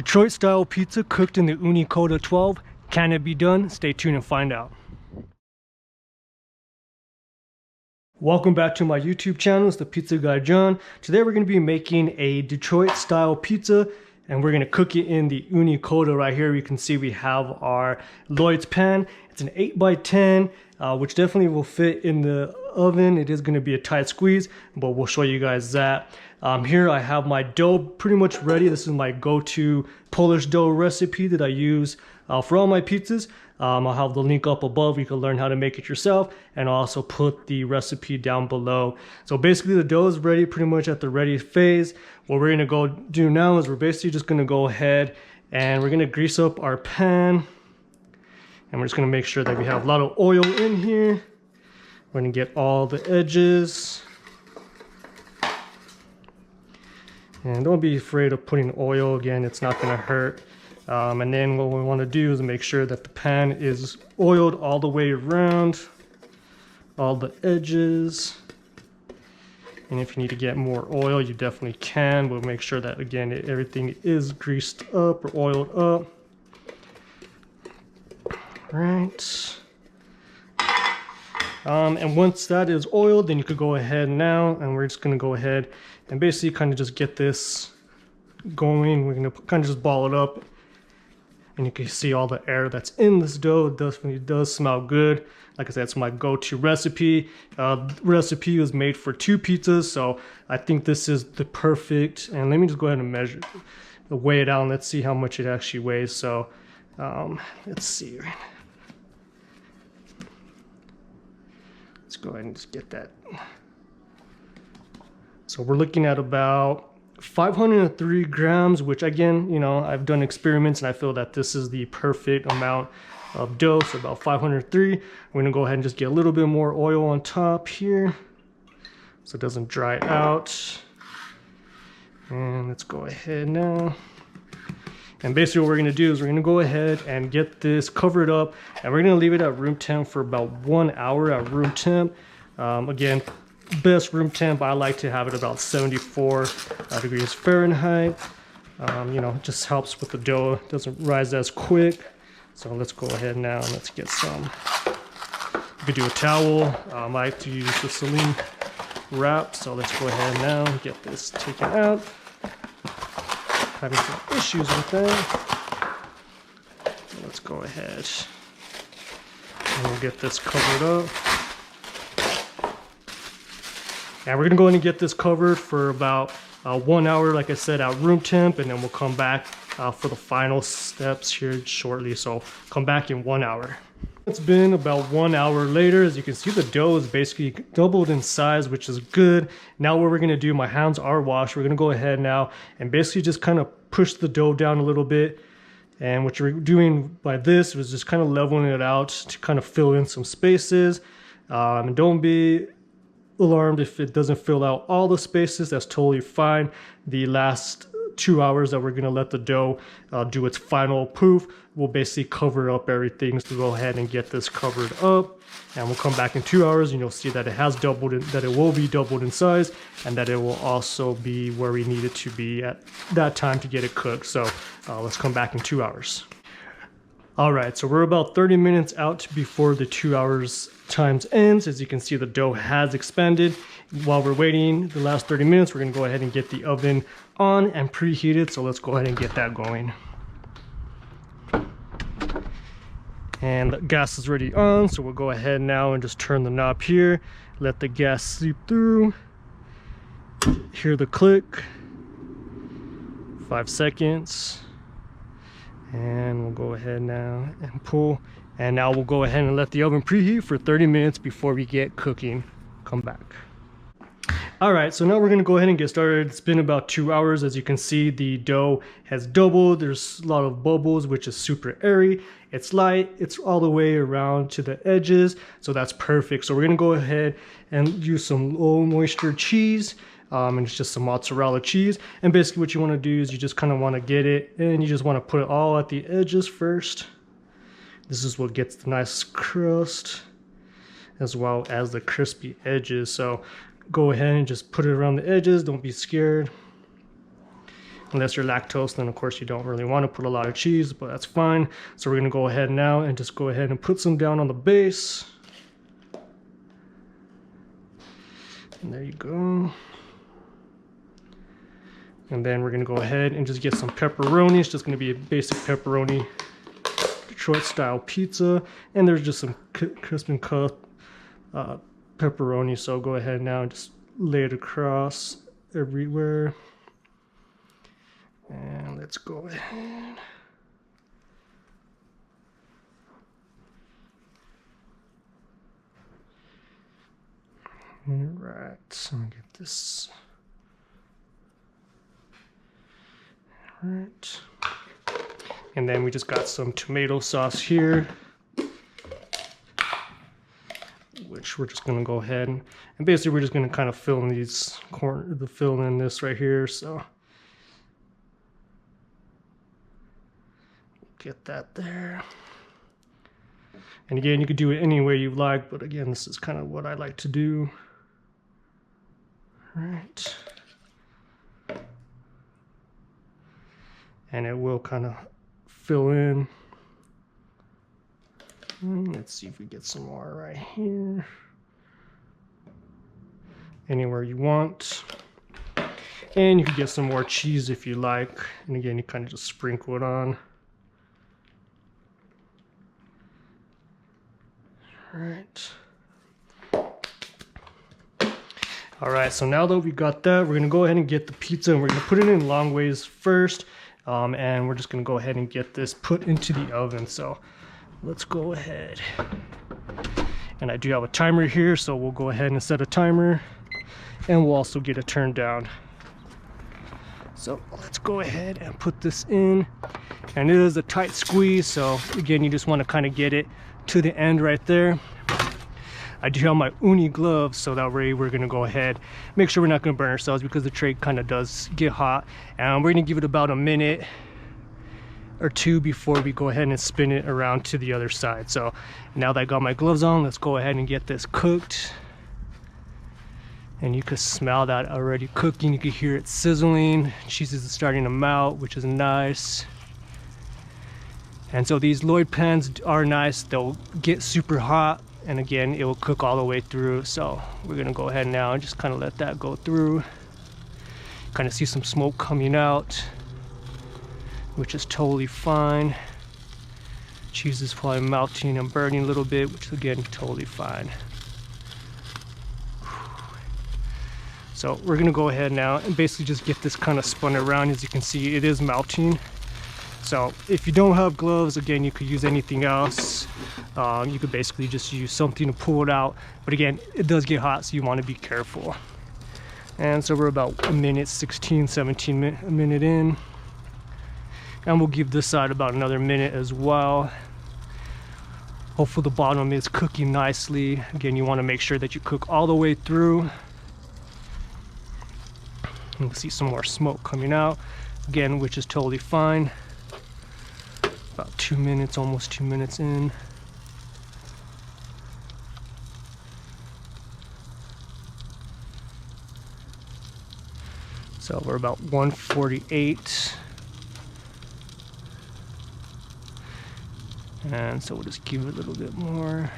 Detroit style pizza cooked in the Ooni Koda 12. Can it be done? Stay tuned and find out. Welcome back to my YouTube channel. It's the Pizza Guy John. Today we're going to be making a Detroit style pizza and we're going to cook it in the Ooni Koda. Right here you can see we have our Lloyds pan. It's an 8x10 which definitely will fit in the oven. It is going to be a tight squeeze, but we'll show you guys that. Here I have my dough pretty much ready. This is my go-to Polish dough recipe that I use for all my pizzas. I'll have the link up above. You can learn how to make it yourself, and I'll also put the recipe down below. So basically the dough is ready, pretty much at the ready phase. What we're gonna go do now is we're basically just gonna go ahead and we're gonna grease up our pan. And we're just gonna make sure that we have a lot of oil in here. We're gonna get all the edges. And don't be afraid of putting oil. Again, it's not gonna hurt. And then what we want to do is make sure that the pan is oiled all the way around, all the edges. And if you need to get more oil, you definitely can. We'll make sure that, again, everything is greased up or oiled up. Right. And once that is oiled, then you could go ahead now, and we're just going to go ahead and basically kind of just get this going. We're going to kind of just ball it up. And you can see all the air that's in this dough. It definitely does smell good. Like I said, it's my go-to recipe. Recipe was made for 2 pizzas, so I think this is the perfect. And let me just go ahead and measure, weigh it out, and let's see how much it actually weighs. So let's see. Let's go ahead and just get that. So we're looking at about 503 grams, which again, you know, I've done experiments and I feel that this is the perfect amount of dough. So about 503. We're gonna go ahead and just get a little bit more oil on top here so it doesn't dry out. And let's go ahead now. And basically what we're gonna do is we're gonna go ahead and get this covered up, and we're gonna leave it at room temp for about 1 hour at room temp. Again, best room temp, I like to have it about 74 degrees Fahrenheit. You know, it just helps with the dough. It doesn't rise as quick. So let's go ahead now and let's get some. You could do a towel. I like to use the saline wrap. So let's go ahead now and get this taken out. Having some issues with that. So let's go ahead and we'll get this covered up. And we're gonna go ahead and get this covered for about 1 hour, like I said, at room temp, and then we'll come back for the final steps here shortly. So come back in 1 hour. It's been about 1 hour later. As you can see, the dough is basically doubled in size, which is good. Now what we're gonna do, my hands are washed. We're gonna go ahead now and basically just kind of push the dough down a little bit. And what you're doing by this was just kind of leveling it out to kind of fill in some spaces. And don't be alarmed if it doesn't fill out all the spaces. That's totally fine. The last 2 hours that we're going to let the dough do its final poof will basically cover up everything. So go ahead and get this covered up, and we'll come back in 2 hours and you'll see that it has doubled, that it will be doubled in size, and that it will also be where we need it to be at that time to get it cooked. So let's come back in 2 hours. All right, so we're about 30 minutes out before the 2 hours times ends. As you can see, the dough has expanded. While we're waiting the last 30 minutes, we're gonna go ahead and get the oven on and preheat it. So let's go ahead and get that going. And the gas is already on, so we'll go ahead now and just turn the knob here. Let the gas seep through. Hear the click. 5 seconds. And we'll go ahead now and pull. And now we'll go ahead and let the oven preheat for 30 minutes before we get cooking. Come back. All right, so now we're gonna go ahead and get started. It's been about 2 hours. As you can see, the dough has doubled. There's a lot of bubbles, which is super airy. It's light, it's all the way around to the edges. So that's perfect. So we're gonna go ahead and use some low moisture cheese. And it's just some mozzarella cheese. And basically what you wanna do is you just kinda wanna get it, and you just wanna put it all at the edges first. This is what gets the nice crust as well as the crispy edges. So go ahead and just put it around the edges. Don't be scared. Unless you're lactose, then of course you don't really want to put a lot of cheese, but that's fine. So we're gonna go ahead now and just go ahead and put some down on the base. And there you go. And then we're gonna go ahead and just get some pepperoni. It's just gonna be a basic pepperoni Detroit style pizza. And there's just some crisp and cut pepperoni. So go ahead now and just lay it across everywhere. And let's go ahead. All right, so I'm gonna get this. All right. And then we just got some tomato sauce here, which we're just gonna go ahead and basically we're just gonna kind of fill in these fill in this right here. So get that there. And again, you could do it any way you like, but again, this is kind of what I like to do. All right. And it will kind of fill in. Let's see if we get some more right here. Anywhere you want. And you can get some more cheese if you like. And again, you kind of just sprinkle it on. All right, so now that we got that, we're gonna go ahead and get the pizza and we're gonna put it in long ways first. And we're just gonna go ahead and get this put into the oven. So let's go ahead. And I do have a timer here, so we'll go ahead and set a timer and we'll also get it turned down. So let's go ahead and put this in. And it is a tight squeeze, so again, you just wanna kind of get it to the end right there. I do have my Ooni gloves, so that way we're gonna go ahead, make sure we're not gonna burn ourselves because the tray kind of does get hot. And we're gonna give it about a minute or two before we go ahead and spin it around to the other side. So now that I got my gloves on, let's go ahead and get this cooked. And you can smell that already cooking. You can hear it sizzling. Cheese is starting to melt, which is nice. And so these Lloyd pans are nice. They'll get super hot, and again, it will cook all the way through. So we're gonna go ahead now and just kind of let that go through. Kind of see some smoke coming out, which is totally fine. Cheese is probably melting and burning a little bit, which again, totally fine. So we're gonna go ahead now and basically just get this kind of spun around. As you can see, it is melting. So if you don't have gloves, again, you could use anything else. You could basically just use something to pull it out. But again, it does get hot, so you want to be careful. And so we're about a minute, 16, 17 a minute in. And we'll give this side about another minute as well. Hopefully the bottom is cooking nicely. Again, you want to make sure that you cook all the way through. You can see some more smoke coming out. Again, which is totally fine. About 2 minutes, almost 2 minutes in. So we're about 148. And so we'll just give it a little bit more.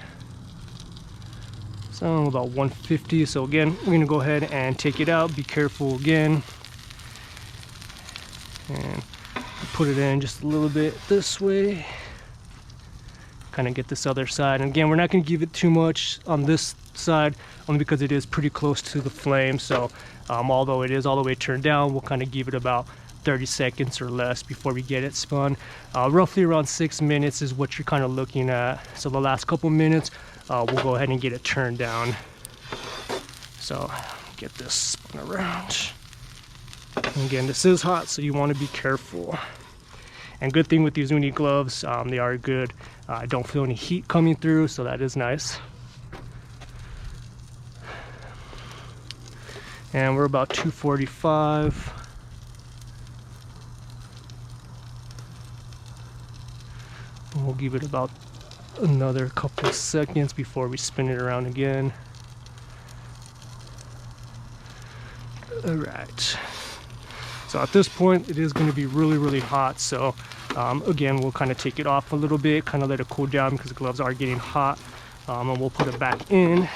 So about 150. So again, we're gonna go ahead and take it out. Be careful again. And put it in just a little bit this way. Kind of get this other side. And again, we're not gonna give it too much on this side, only because it is pretty close to the flame. So although it is all the way turned down, we'll kind of give it about 30 seconds or less before we get it spun. Roughly around 6 minutes is what you're kind of looking at. So the last couple minutes, we'll go ahead and get it turned down. So get this spun around. And again, this is hot, so you want to be careful. And good thing with these Ooni gloves, they are good. I don't feel any heat coming through, so that is nice. And we're about 245. We'll give it about another couple of seconds before we spin it around again. All right. So at this point, it is going to be really, really hot. So again, we'll kind of take it off a little bit, kind of let it cool down because the gloves are getting hot. And we'll put it back in,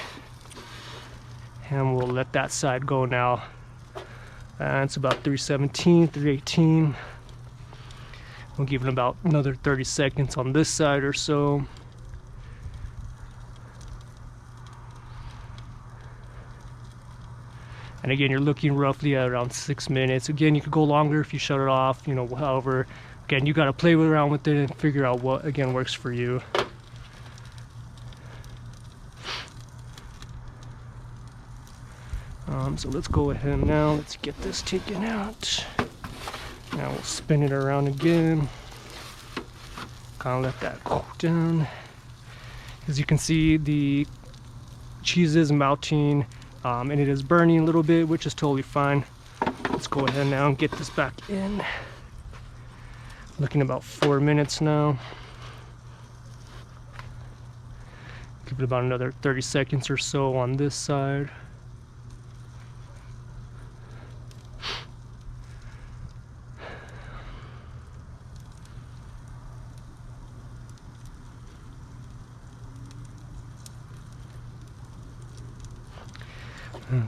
and we'll let that side go now. And it's about 317, 318. We'll give it about another 30 seconds on this side or so. And again, you're looking roughly at around 6 minutes. Again, you could go longer if you shut it off, you know, however, again, you got to play around with it and figure out what, again, works for you. So let's go ahead now, let's get this taken out. Now we'll spin it around again. Kind of let that cool down. As you can see, the cheese is melting and it is burning a little bit, which is totally fine. Let's go ahead now and get this back in. Looking about 4 minutes now. Give it about another 30 seconds or so on this side.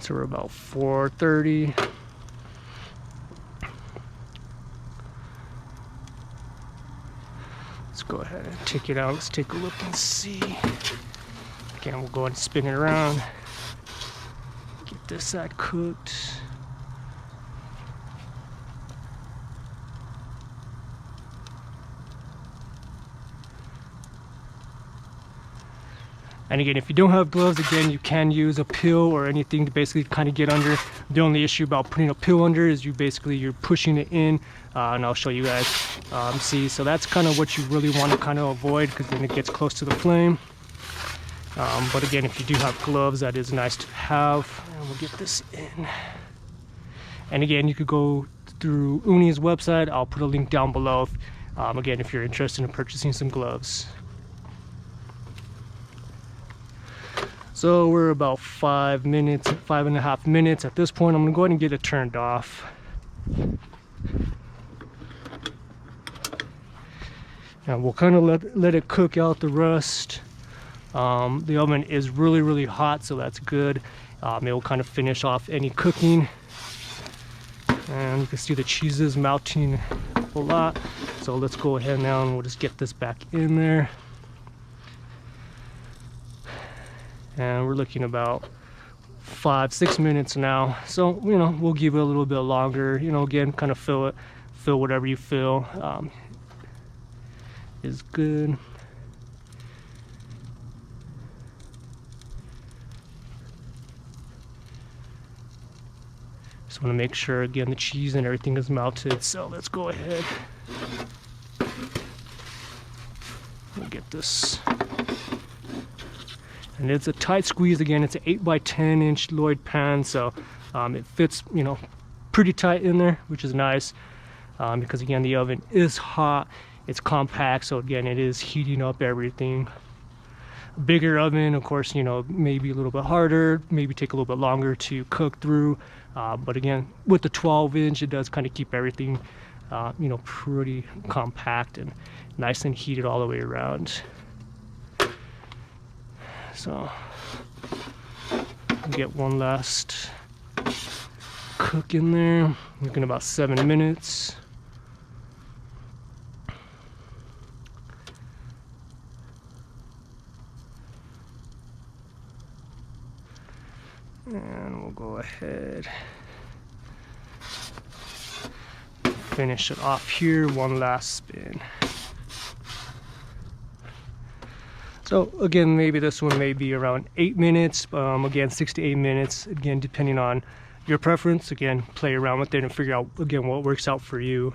So we're about 4:30. Let's go ahead and take it out. Let's take a look and see. Again, we'll go ahead and spin it around. Get this side cooked. And again, if you don't have gloves, again, you can use a pill or anything to basically kind of get under. The only issue about putting a pill under is you're pushing it in, and I'll show you guys. See, so that's kind of what you really want to kind of avoid, because then it gets close to the flame. But again, if you do have gloves, that is nice to have. And we'll get this in. And again, you could go through Ooni's website. I'll put a link down below. Again, if you're interested in purchasing some gloves. So we're about 5 minutes, 5.5 minutes. At this point, I'm gonna go ahead and get it turned off. And we'll kind of let it cook out the rust. The oven is really, really hot, so that's good. It will kind of finish off any cooking. And you can see the cheese is melting a lot. So let's go ahead now and we'll just get this back in there. And we're looking about 5-6 minutes now, so you know, we'll give it a little bit longer, you know, again, kind of fill whatever you feel is good. Just want to make sure, again, the cheese and everything is melted, so let's go ahead. We'll get this. And it's a tight squeeze. Again, it's an 8x10 inch Lloyd pan, so it fits, you know, pretty tight in there, which is nice, because again, the oven is hot, it's compact, so again, it is heating up everything. A bigger oven, of course, you know, maybe a little bit harder, maybe take a little bit longer to cook through, but again, with the 12-inch, it does kind of keep everything, you know, pretty compact and nice and heated all the way around. So get one last cook in there, looking about 7 minutes. And we'll go ahead, finish it off here, one last spin. So again, maybe this one may be around 8 minutes, again 6 to 8 minutes, again depending on your preference. Again, play around with it and figure out, again, what works out for you.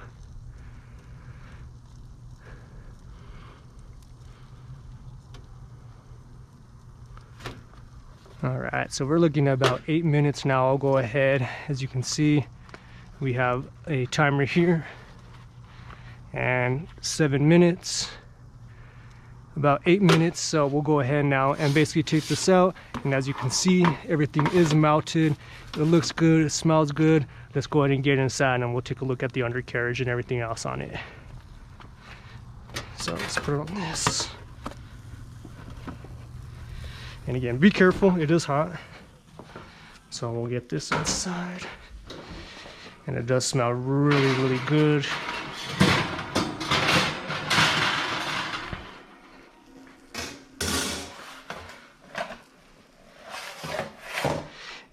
Alright, so we're looking at about 8 minutes now. I'll go ahead, as you can see, we have a timer here, and 7 minutes. About 8 minutes, so we'll go ahead now and basically take this out, and as you can see, everything is melted. It looks good, it smells good. let's go ahead and get inside and we'll take a look at the undercarriage and everything else on it. So let's put it on this. And again, be careful, it is hot. So we'll get this inside. And it does smell really, really good.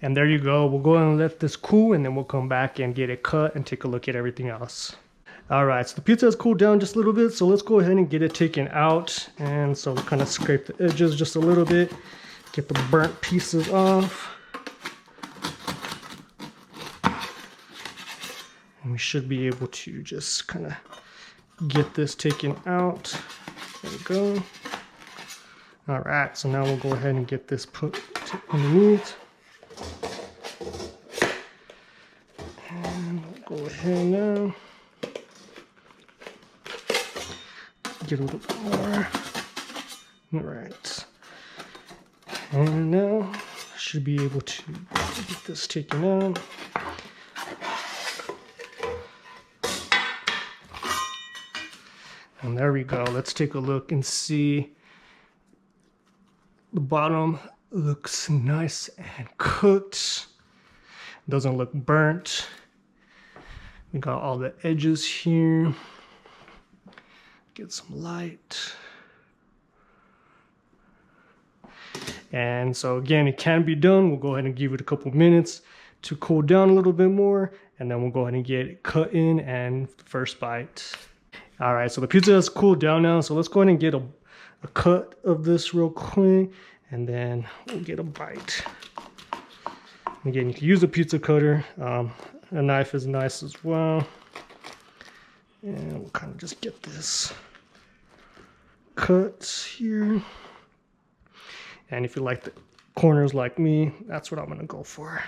And there you go. We'll go and let this cool, and then we'll come back and get it cut and take a look at everything else. All right, so the pizza has cooled down just a little bit, so let's go ahead and get it taken out. And so we'll kind of scrape the edges just a little bit, get the burnt pieces off. And we should be able to just kind of get this taken out. There we go. All right, so now we'll go ahead and get this put underneath. And we'll go ahead now. Get a little bit more. All right. And now I should be able to get this taken out. And there we go. Let's take a look and see. The bottom looks nice and cooked. Doesn't look burnt. We got all the edges here. Get some light. And so again, it can be done. We'll go ahead and give it a couple minutes to cool down a little bit more, and then we'll go ahead and get it cut in and first bite. All right, so the pizza has cooled down now, so let's go ahead and get a cut of this real quick, and then we'll get a bite. Again, you can use a pizza cutter. A knife is nice as well. And we'll kind of just get this cut here. And if you like the corners like me, that's what I'm gonna go for.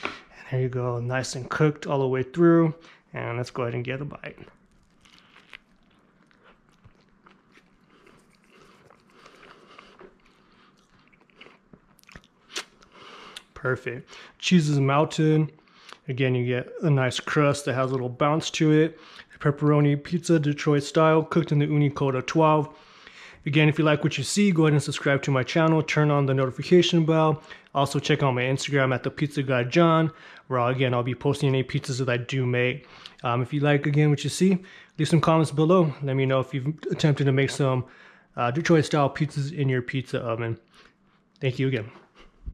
And there you go, nice and cooked all the way through. And let's go ahead and get a bite. Perfect. Cheese is melted. Again, you get a nice crust that has a little bounce to it. Pepperoni pizza, Detroit style, cooked in the Ooni Koda 12. Again, if you like what you see, go ahead and subscribe to my channel. Turn on the notification bell. Also, check out my Instagram at ThePizzaGuyJon, where I'll be posting any pizzas that I do make. If you like, again, what you see, leave some comments below. Let me know if you've attempted to make some Detroit style pizzas in your pizza oven. Thank you again.